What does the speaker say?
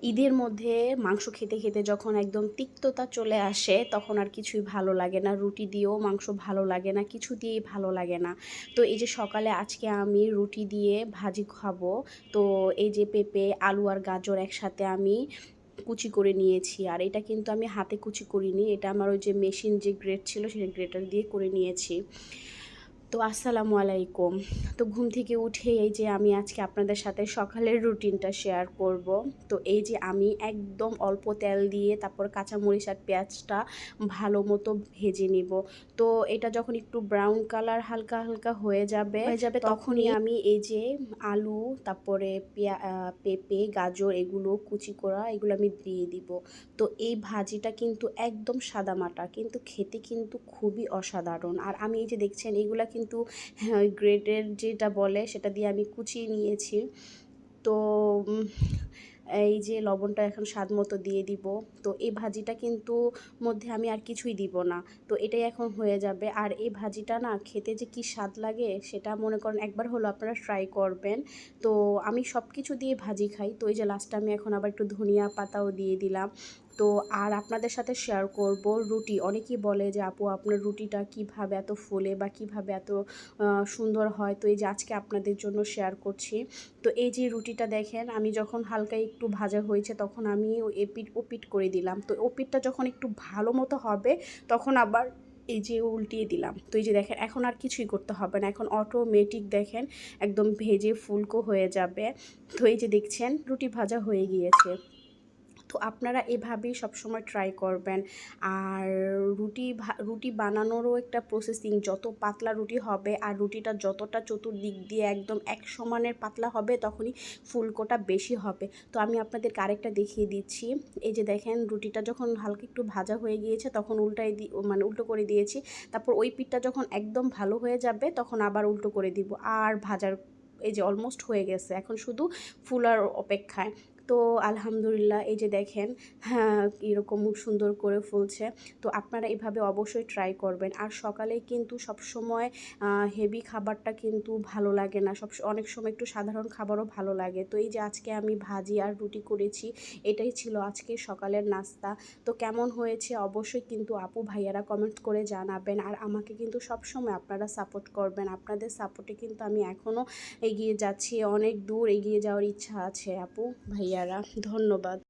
ঈদের মধ্যে মাংস খেতে খেতে যখন একদম তিক্ততা চলে আসে তখন আর কিছুই ভালো লাগে না, রুটি দিয়েও মাংস ভালো লাগে না, কিছু দিয়েই ভালো লাগে না। তো এই যে সকালে আজকে আমি রুটি দিয়ে ভাজি খাবো। তো এই যে পেঁপে, আলু আর গাজর একসাথে আমি কুচি করে নিয়েছি, আর এটা কিন্তু আমি হাতে কুচি করিনি, এটা আমার ওই যে মেশিন যে গ্রেট ছিল সেই গ্রেটার দিয়ে করে নিয়েছি। তো আসসালামু আলাইকুম। তো ঘুম থেকে উঠে এই যে আমি আজকে আপনাদের সাথে সকালের রুটিনটা শেয়ার করব। তো এই যে আমি একদম অল্প তেল দিয়ে তারপর কাঁচামরিচ আর পেঁয়াজটা ভালো মতো ভেজে নিব। তো এটা যখন একটু ব্রাউন কালার হালকা হালকা হয়ে যাবে তখনই আমি এই যে আলু, তারপরে পেঁপে, গাজর এগুলো কুচি করা এগুলো আমি দিয়ে দিব। তো এই ভাজিটা কিন্তু একদম সাদামাটা, কিন্তু খেতে কিন্তু খুবই অসাধারণ। আর আমি এই যে দেখছেন এগুলা কিন্তু গ্রেডের যেটা বলে সেটা দিয়ে আমি কুচিয়ে নিয়েছি। তো এই যে লবণটা এখন স্বাদ মতো দিয়ে দিব। তো এই ভাজিটা কিন্তু মধ্যে আমি আর কিছুই দিব না। তো এটাই এখন হয়ে যাবে। আর এই ভাজিটা না খেতে যে কি স্বাদ লাগে সেটা মনে করেন একবার হলো আপনারা ট্রাই করবেন। তো আমি সব কিছু দিয়ে ভাজি খাই। তো এই যে লাস্টে আমি এখন আবার একটু ধনিয়া পাতাও দিয়ে দিলাম। তো আর আপনাদের সাথে শেয়ার করব রুটি। অনেকেই বলে যে আপু আপনার রুটিটা কিভাবে এত ফোলে বা কিভাবে এত সুন্দর হয়। তো এই যে আজকে আপনাদের জন্য শেয়ার করছি। তো এই যে রুটিটা দেখেন আমি যখন হালকা একটু ভাজা হয়েছে তখন আমি এপিট ওপিট করে দিলাম। তো ওপিটটা যখন একটু ভালো মতো হবে তখন আবার এই যে উল্টিয়ে দিলাম। তো এই যে দেখেন এখন আর কিছুই করতে হবে না, এখন অটোমেটিক দেখেন একদম ভেজে ফুলকো হয়ে যাবে। তো এই যে দেখছেন রুটি ভাজা হয়ে গিয়েছে। তো আপনারা এভাবেই সবসময় ট্রাই করবেন। আর রুটি বানানোরও একটা প্রসেসিং, যত পাতলা রুটি হবে আর রুটিটা যতটা চতুর্দিক দিয়ে একদম এক সমানের পাতলা হবে তখনই ফুলকোটা বেশি হবে। তো আমি আপনাদেরকে আরেকটা দেখিয়ে দিচ্ছি। এই যে দেখেন রুটিটা যখন হালকা একটু ভাজা হয়ে গিয়েছে তখন উল্টো করে দিয়েছি। তারপর ওই পিঠটা যখন একদম ভালো হয়ে যাবে তখন আবার উল্টো করে দিব। আর ভাজার এই যে অলমোস্ট হয়ে গেছে, এখন শুধু ফুলার অপেক্ষায়। তো আলহামদুলিল্লাহ এই যে দেখেন হ্যাঁ এরকম সুন্দর করে ফুলছে। তো আপনারা এভাবে অবশ্যই ট্রাই করবেন। আর সকালে কিন্তু সবসময় হেভি খাবারটা কিন্তু ভালো লাগে না, অনেক সময় একটু সাধারণ খাবারও ভালো লাগে। তো এই যে আজকে আমি ভাজি আর রুটি করেছি, এটাই ছিল আজকে সকালের নাস্তা। তো কেমন হয়েছে অবশ্যই কিন্তু আপু ভাইয়ারা কমেন্ট করে জানাবেন। আর আমাকে কিন্তু সবসময় আপনারা সাপোর্ট করবেন, আপনাদের সাপোর্টে কিন্তু আমি এখনও এগিয়ে যাচ্ছি, অনেক দূর এগিয়ে যাওয়ার ইচ্ছা আছে আপু ভাইয়ারা। ধন্যবাদ।